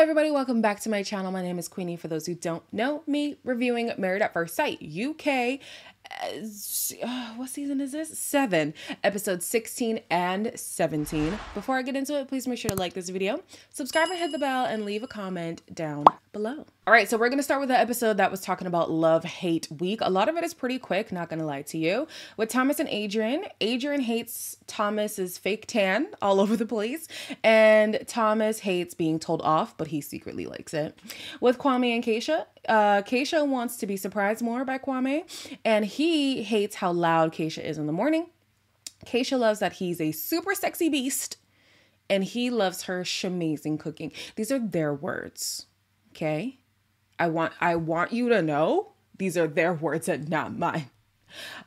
everybody, welcome back to my channel. My name is Queenie. For those who don't know me, reviewing Married at First Sight UK. What season is this? 7, episodes 16 and 17. Before I get into it, please make sure to like this video, subscribe and hit the bell, and leave a comment down below. All right, so we're gonna start with the episode that was talking about love-hate week. A lot of it is pretty quick, not gonna lie to you. With Thomas and Adrian. Adrian hates Thomas's fake tan all over the place, and Thomas hates being told off, but he secretly likes it. With Kwame and Keisha, Keisha wants to be surprised more by Kwame, and he hates how loud Keisha is in the morning. Keisha loves that he's a super sexy beast, and he loves her shamazing cooking. These are their words, okay? I want you to know these are their words and not mine.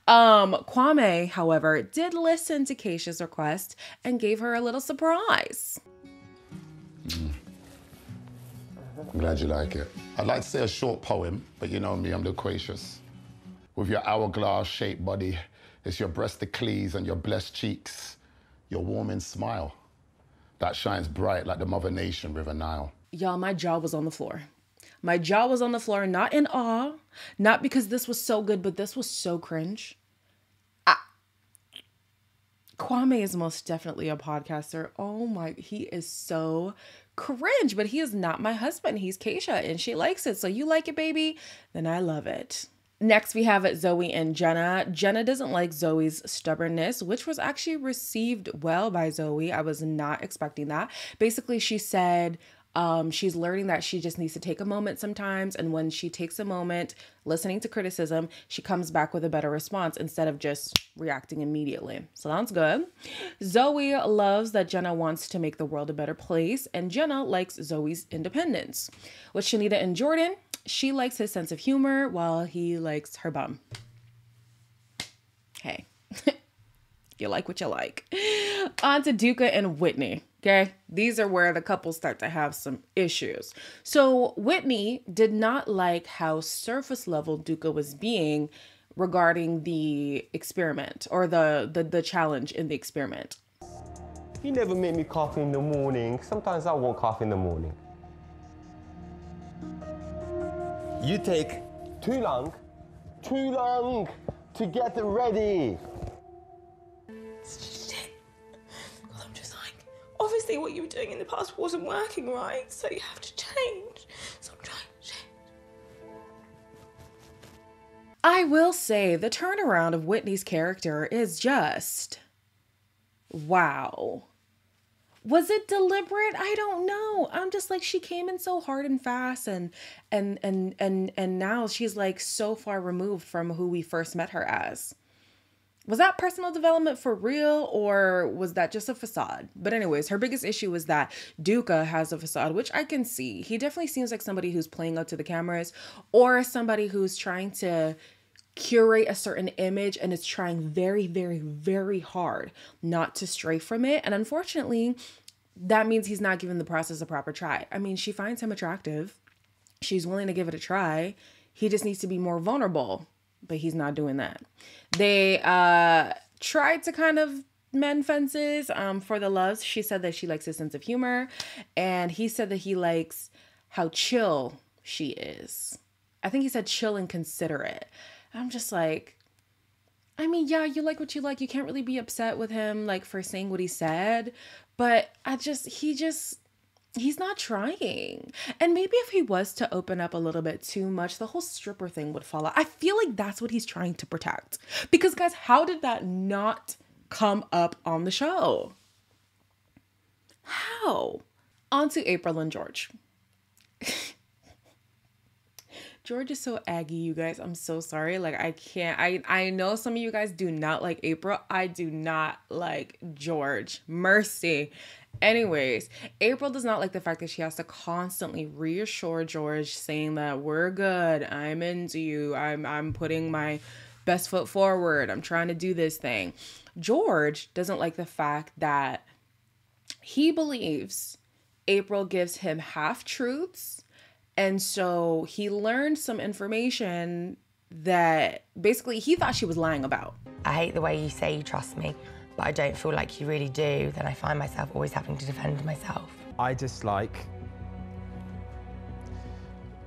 Kwame, however, did listen to Keisha's request and gave her a little surprise. I'm glad you like it. I'd like to say a short poem, but you know me, I'm loquacious. With your hourglass-shaped body, it's your breast Achilles and your blessed cheeks, your warming smile that shines bright like the Mother Nation, River Nile. Y'all, my jaw was on the floor. My jaw was on the floor, not in awe, not because this was so good, but this was so cringe. Kwame is most definitely a podcaster. Oh my, he is so cringe, but he is not my husband. He's Keisha and she likes it. So you like it, baby? Then I love it. Next, we have Zoe and Jenna. Jenna doesn't like Zoe's stubbornness, which was actually received well by Zoe. I was not expecting that. Basically, she said she's learning that she just needs to take a moment sometimes. And when she takes a moment listening to criticism, she comes back with a better response instead of just reacting immediately. So that's good. Zoe loves that Jenna wants to make the world a better place. And Jenna likes Zoe's independence. With Shanita and Jordan, she likes his sense of humor while he likes her bum. Hey, you like what you like. On to Duka and Whitney. Okay, these are where the couple start to have some issues. So Whitney did not like how surface level Duka was being regarding the experiment or the challenge in the experiment. You never make me coffee in the morning. Sometimes I want coffee in the morning. You take too long to get ready. Obviously what you were doing in the past wasn't working, right? So you have to change. So I'm trying to change. I will say the turnaround of Whitney's character is just wow. Was it deliberate? I don't know. I'm just like, she came in so hard and fast and now she's like so far removed from who we first met her as. Was that personal development for real, or was that just a facade? But anyways, her biggest issue was that Duka has a facade, which I can see. He definitely seems like somebody who's playing up to the cameras or somebody who's trying to curate a certain image and is trying very, very, very hard not to stray from it. And unfortunately, that means he's not giving the process a proper try. I mean, she finds him attractive. She's willing to give it a try. He just needs to be more vulnerable. But he's not doing that. They tried to kind of mend fences for the loves. She said that she likes his sense of humor. And he said that he likes how chill she is. I think he said chill and considerate. I'm just like, I mean, yeah, you like what you like. You can't really be upset with him like for saying what he said. But he's not trying. And maybe if he was to open up a little bit too much, the whole stripper thing would fall out. I feel like that's what he's trying to protect. Because guys, how did that not come up on the show? How? On to April and George. George is so aggy, you guys. I'm so sorry. Like, I can't. I know some of you guys do not like April. I do not like George. Mercy. Anyways, April does not like the fact that she has to constantly reassure George, saying that we're good, I'm into you, I'm putting my best foot forward, I'm trying to do this thing. George doesn't like the fact that he believes April gives him half-truths, and so he learned some information that basically he thought she was lying about. I hate the way you say you trust me, but I don't feel like you really do. Then I find myself always having to defend myself. I dislike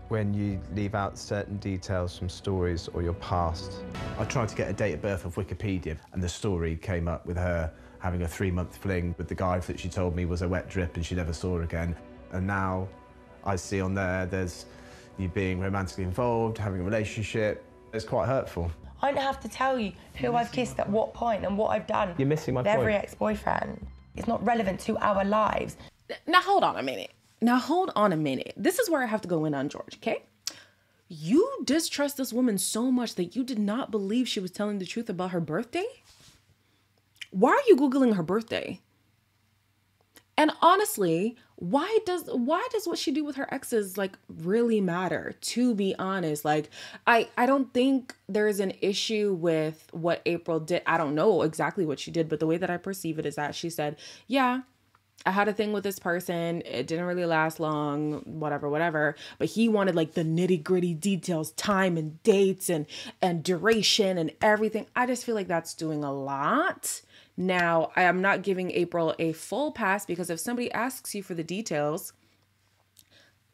when you leave out certain details from stories or your past. I tried to get a date of birth of Wikipedia, and the story came up with her having a 3-month fling with the guy that she told me was a wet drip and she never saw again. And now I see on there's you being romantically involved, having a relationship. It's quite hurtful. I don't have to tell you who I've kissed at what point and what I've done. You're missing my with every point. ex-boyfriend. It's not relevant to our lives. Now, hold on a minute. This is where I have to go in on George, okay? You distrust this woman so much that you did not believe she was telling the truth about her birthday? Why are you Googling her birthday? And honestly, why does what she do with her exes like really matter? To be honest, like I don't think there's an issue with what April did. I don't know exactly what she did, but the way that I perceive it is that she said, yeah, I had a thing with this person. It didn't really last long, whatever. But he wanted like the nitty gritty details, time and dates and duration and everything. I just feel like that's doing a lot. Now, I am not giving April a full pass because if somebody asks you for the details,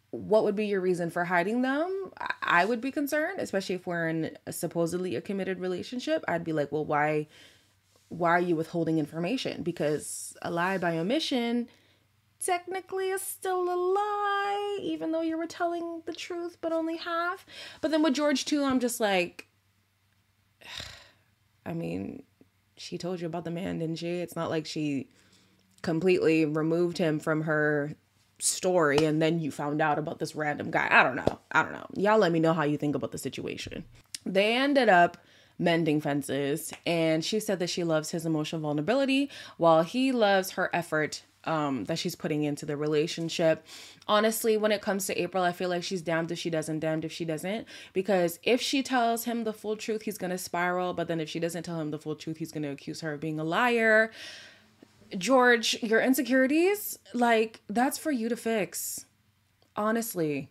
what would be your reason for hiding them? I would be concerned, especially if we're in supposedly a committed relationship. I'd be like, well, why are you withholding information? Because a lie by omission technically is still a lie, even though you were telling the truth, but only half. But then with George too, I'm just like, I mean, she told you about the man, didn't she? It's not like she completely removed him from her story and then you found out about this random guy. I don't know. Y'all let me know how you think about the situation. They ended up mending fences, and she said that she loves his emotional vulnerability while he loves her effort that she's putting into the relationship. Honestly, when it comes to April, I feel like she's damned if she doesn't, damned if she doesn't. Because if she tells him the full truth, he's going to spiral. But then if she doesn't tell him the full truth, he's going to accuse her of being a liar. George, your insecurities, like, that's for you to fix. Honestly.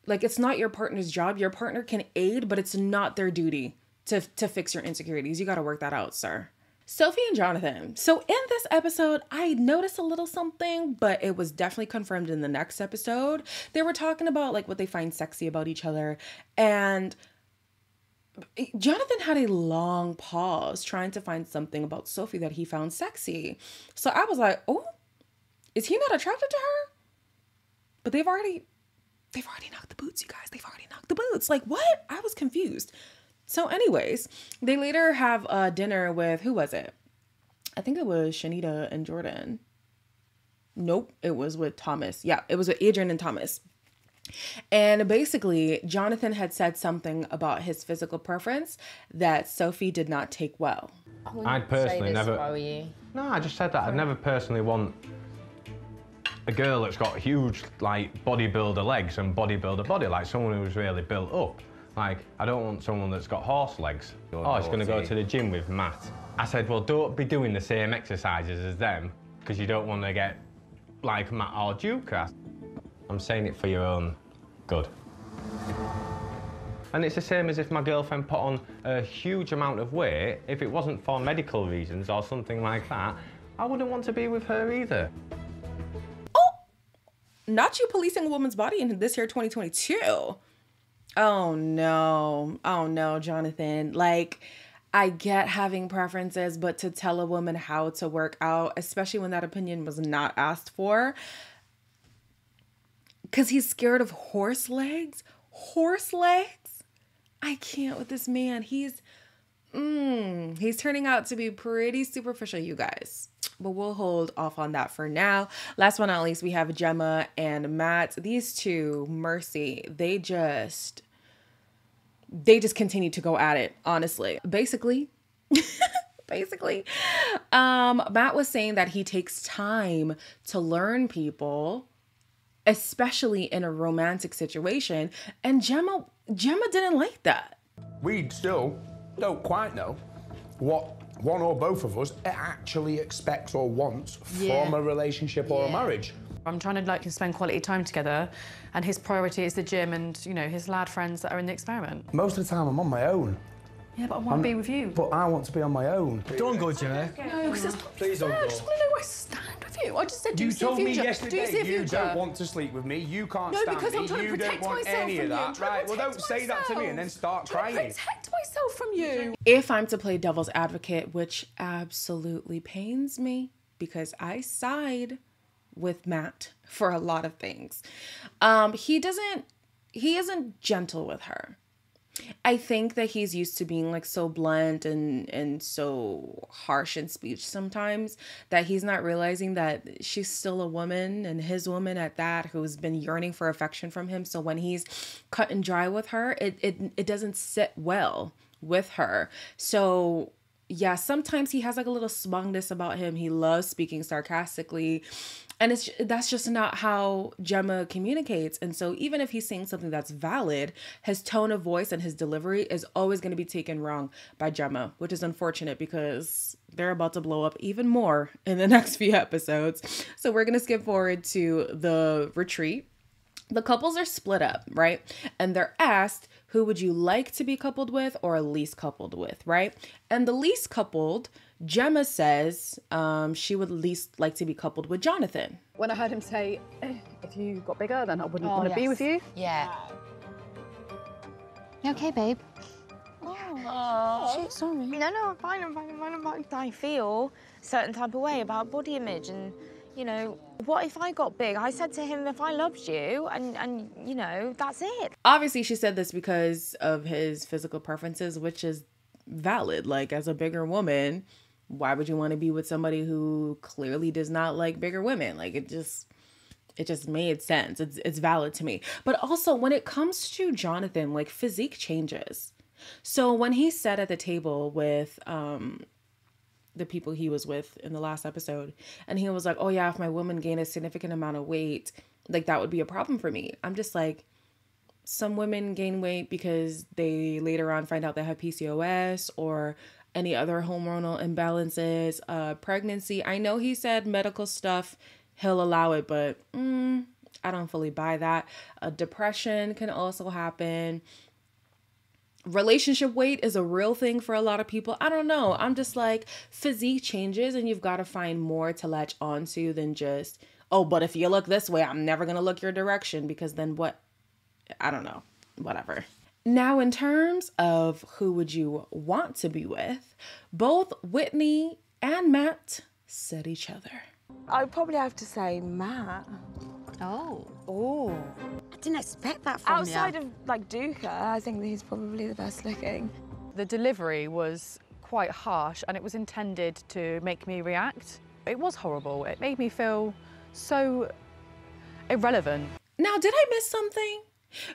Like, it's not your partner's job. Your partner can aid, but it's not their duty to fix your insecurities. You got to work that out, sir. Sophie and Jonathan. So in this episode, I noticed a little something, but it was definitely confirmed in the next episode. They were talking about like what they find sexy about each other. And Jonathan had a long pause trying to find something about Sophie that he found sexy. So I was like, oh, is he not attracted to her? But they've already knocked the boots, you guys. They've already knocked the boots. Like, what? I was confused. So anyways, they later have a dinner with, who was it? I think it was Shanita and Jordan. Nope, it was with Thomas. Yeah, it was with Adrian and Thomas. And basically, Jonathan had said something about his physical preference that Sophie did not take well. I'd personally never... No, I just said that. I'd never personally want a girl that's got huge, like, bodybuilder legs and bodybuilder body, like someone who's really built up. Like, I don't want someone that's got horse legs. Oh, he's going to go to the gym with Matt. I said, well, don't be doing the same exercises as them, because you don't want to get like Matt or Duka. I'm saying it for your own good. And it's the same as if my girlfriend put on a huge amount of weight. If it wasn't for medical reasons or something like that, I wouldn't want to be with her either. Oh, not you policing a woman's body in this year 2022. Oh no, Jonathan. Like, I get having preferences, but to tell a woman how to work out, especially when that opinion was not asked for, because he's scared of horse legs? Horse legs? I can't with this man. He's turning out to be pretty superficial, you guys. But we'll hold off on that for now. Last but not least, we have Gemma and Matt. These two, mercy, they just continue to go at it, honestly. Basically, Matt was saying that he takes time to learn people, especially in a romantic situation. And Gemma didn't like that. We still don't quite know what one or both of us actually expects or wants from a relationship or a marriage. I'm trying to like spend quality time together, and his priority is the gym and, you know, his lad friends that are in the experiment. Most of the time I'm on my own. Yeah, but I want to be with you. But I want to be on my own. Don't go, Gemma. No, because it's not Please don't go. I just want to know where I stand with you. I just said, do You you see a told me future? Do you yesterday see a you future? don't want to sleep with me. You can't No, stand because me. I'm trying to You don't protect want myself any from of you. that. I'm trying Right, to well, don't protect say that to me and then myself. start I'm trying crying. to protect myself from you. If I'm to play devil's advocate, which absolutely pains me because I side with Matt for a lot of things. He isn't gentle with her. I think that he's used to being like so blunt and so harsh in speech sometimes that he's not realizing that she's still a woman, and his woman at that, who's been yearning for affection from him. So when he's cut and dry with her, it doesn't sit well with her. So yeah, sometimes he has like a little smugness about him. He loves speaking sarcastically. And that's just not how Gemma communicates. And so even if he's saying something that's valid, his tone of voice and his delivery is always going to be taken wrong by Gemma, which is unfortunate because they're about to blow up even more in the next few episodes. So we're going to skip forward to the retreat. The couples are split up, right? And they're asked, who would you like to be coupled with or least coupled with, right? And the least coupled, Gemma says she would least like to be coupled with Jonathan. When I heard him say, if you got bigger, then I wouldn't want to be with you. Yeah. You okay, babe? Oh. Shit, sorry. No, I'm fine. I feel a certain type of way about body image and, you know, what if I got big? I said to him, if I loved you and you know, that's it. Obviously, she said this because of his physical preferences, which is valid. Like, as a bigger woman, why would you want to be with somebody who clearly does not like bigger women? Like, it just made sense. It's valid to me. But also, when it comes to Jonathan, like, physique changes. So when he sat at the table with the people he was with in the last episode, and he was like, oh yeah, if my woman gained a significant amount of weight, like, that would be a problem for me. I'm just like, some women gain weight because they later on find out they have PCOS or any other hormonal imbalances, pregnancy. I know he said medical stuff, he'll allow it, but I don't fully buy that. Depression can also happen. Relationship weight is a real thing for a lot of people. I don't know. I'm just like, physique changes and you've got to find more to latch onto than just, oh, but if you look this way, I'm never going to look your direction, because then what? I don't know. Whatever. Now, in terms of who would you want to be with, both Whitney and Matt said each other. I'd probably have to say Matt. Oh. I didn't expect that from you. Outside of, like, Duka, I think that he's probably the best looking. The delivery was quite harsh and it was intended to make me react. It was horrible. It made me feel so irrelevant. Now, did I miss something?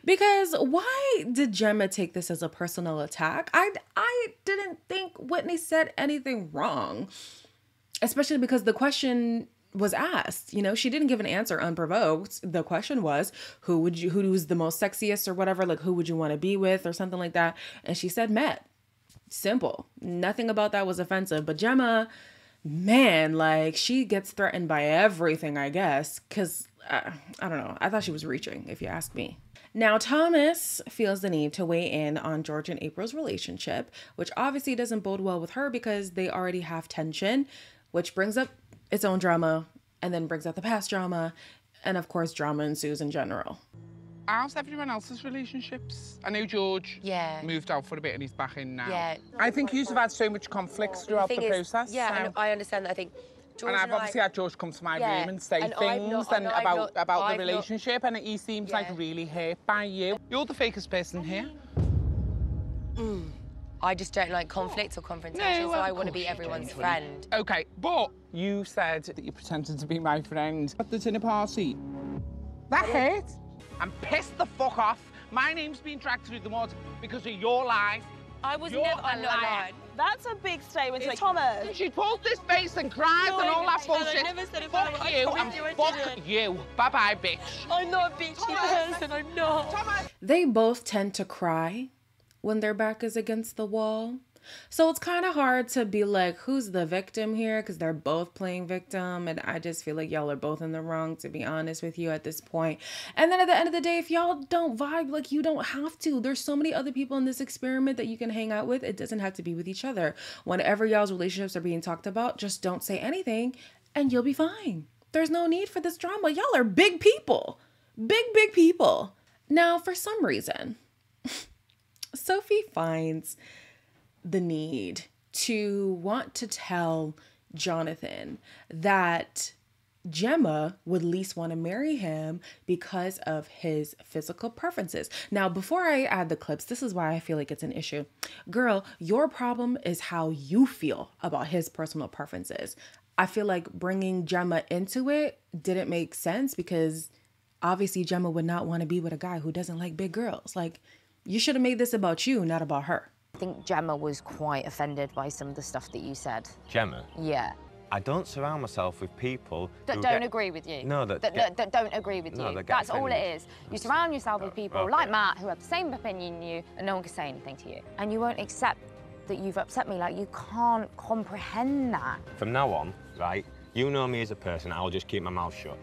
Because why did Gemma take this as a personal attack? I didn't think Whitney said anything wrong, especially because the question was asked. You know, she didn't give an answer unprovoked. The question was, who's the most sexiest or whatever, like, who would you want to be with or something like that? And she said Matt. Simple. Nothing about that was offensive. But Gemma, man, like, she gets threatened by everything, I guess, because I don't know. I thought she was reaching, if you ask me. Now, Thomas feels the need to weigh in on George and April's relationship, which obviously doesn't bode well with her because they already have tension, which brings up its own drama and then brings out the past drama. And of course, drama ensues in general. How's everyone else's relationships? I know George moved out for a bit and he's back in now. Yeah. I think you've had so much conflicts throughout the process. Yeah, so. and I understand that. I think George and I've obviously had George come to my room and say things about the relationship, and he seems like really hurt by you. You're the fakest person here. I just don't like conflict or confrontation, so I want to be everyone's friend. Okay, but you said that you pretended to be my friend at the dinner party. That hurt. I'm pissed the fuck off. My name's been dragged through the mud because of your lies. I was You're never a liar. That's a big statement to make. Thomas. She pulls this face and cries and all that bullshit. I never said it. Fuck you and fuck you. Bye-bye, bitch. I'm not a bitchy person, I'm not. Thomas. They both tend to cry when their back is against the wall. So it's kind of hard to be like, who's the victim here? Because they're both playing victim. And I just feel like y'all are both in the wrong, to be honest with you, at this point. And then at the end of the day, if y'all don't vibe, like, you don't have to. There's so many other people in this experiment that you can hang out with. It doesn't have to be with each other. Whenever y'all's relationships are being talked about, just don't say anything and you'll be fine. there's no need for this drama. Y'all are big people. Big people. Now, for some reason, Sophie finds the need to want to tell Jonathan that Gemma would least want to marry him because of his physical preferences. Now, before I add the clips, this is why I feel like it's an issue. Girl, your problem is how you feel about his personal preferences. I feel like bringing Gemma into it didn't make sense because obviously Gemma would not want to be with a guy who doesn't like big girls. Like, you should have made this about you, not about her. I think Gemma was quite offended by some of the stuff that you said. Gemma? Yeah. I don't surround myself with people that don't agree with you. No, that don't agree with you. That's all it is. You surround yourself with people like Matt who have the same opinion you, and no one can say anything to you. And you won't accept that you've upset me. Like, you can't comprehend that. From now on, right, you know me as a person, I'll just keep my mouth shut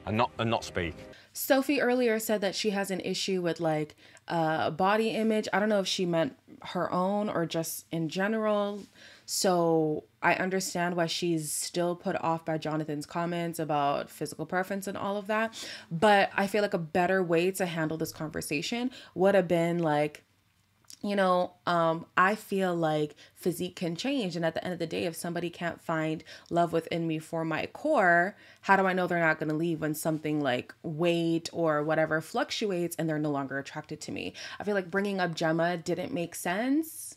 and not speak. Sophie earlier said that she has an issue with like body image. I don't know if she meant her own or just in general. So I understand why she's still put off by Jonathan's comments about physical preference and all of that. But I feel like a better way to handle this conversation would have been like, you know, I feel like physique can change. And at the end of the day, if somebody can't find love within me for my core, how do I know they're not going to leave when something like weight or whatever fluctuates and they're no longer attracted to me? I feel like bringing up Gemma didn't make sense,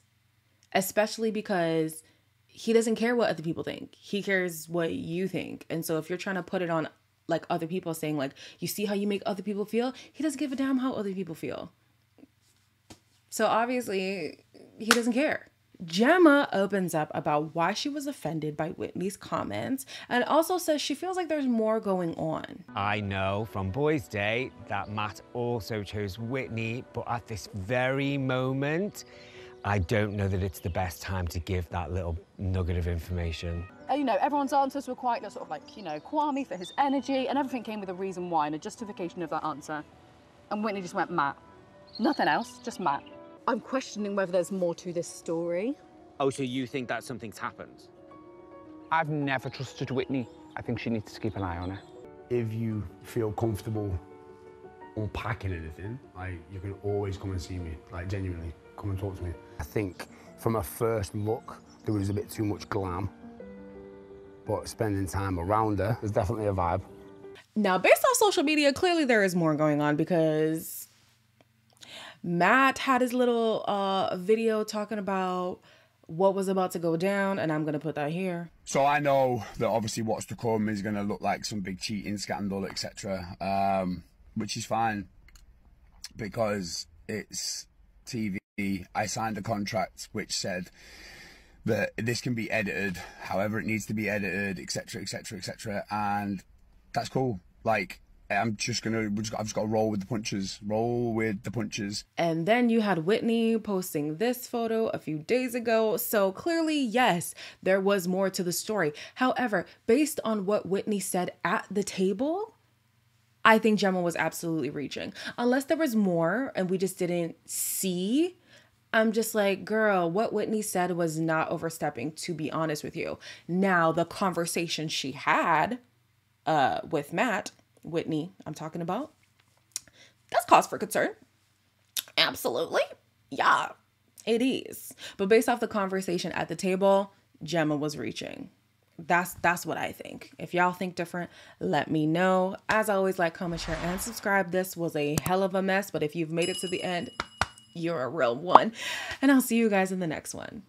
especially because he doesn't care what other people think. He cares what you think. And so if you're trying to put it on like other people saying like, you see how you make other people feel? He doesn't give a damn how other people feel. So obviously, he doesn't care. Gemma opens up about why she was offended by Whitney's comments and also says she feels like there's more going on. I know from Boys' Day that Matt also chose Whitney, but at this very moment, I don't know that it's the best time to give that little nugget of information. You know, everyone's answers were quite sort of like, you know, Kwame for his energy, and everything came with a reason why and a justification of that answer. And Whitney just went Matt. Nothing else, just Matt. I'm questioning whether there's more to this story. Oh, so you think that something's happened? I've never trusted Whitney. I think she needs to keep an eye on her. If you feel comfortable unpacking anything, like, you can always come and see me. Like, genuinely, come and talk to me. I think from a first look, there was a bit too much glam. But spending time around her, there's definitely a vibe. Now, based on social media, clearly there is more going on because Matt had his little video talking about what was about to go down, and I'm going to put that here. So I know that obviously what's to come is going to look like some big cheating scandal, etc., which is fine because it's TV. I signed a contract which said that this can be edited however it needs to be edited, etc., etc., etc., and that's cool. Like, I've just got to roll with the punches. Roll with the punches. And then you had Whitney posting this photo a few days ago. So clearly, yes, there was more to the story. However, based on what Whitney said at the table, I think Gemma was absolutely reaching. Unless there was more and we just didn't see, I'm just like, girl, what Whitney said was not overstepping, to be honest with you. Now, the conversation she had with Matt, Whitney, I'm talking about, that's cause for concern. Absolutely. Yeah, it is. But based off the conversation at the table, Gemma was reaching. That's what I think. If y'all think different, let me know. As always, like, comment, share, and subscribe. This was a hell of a mess, but if you've made it to the end, you're a real one. And I'll see you guys in the next one.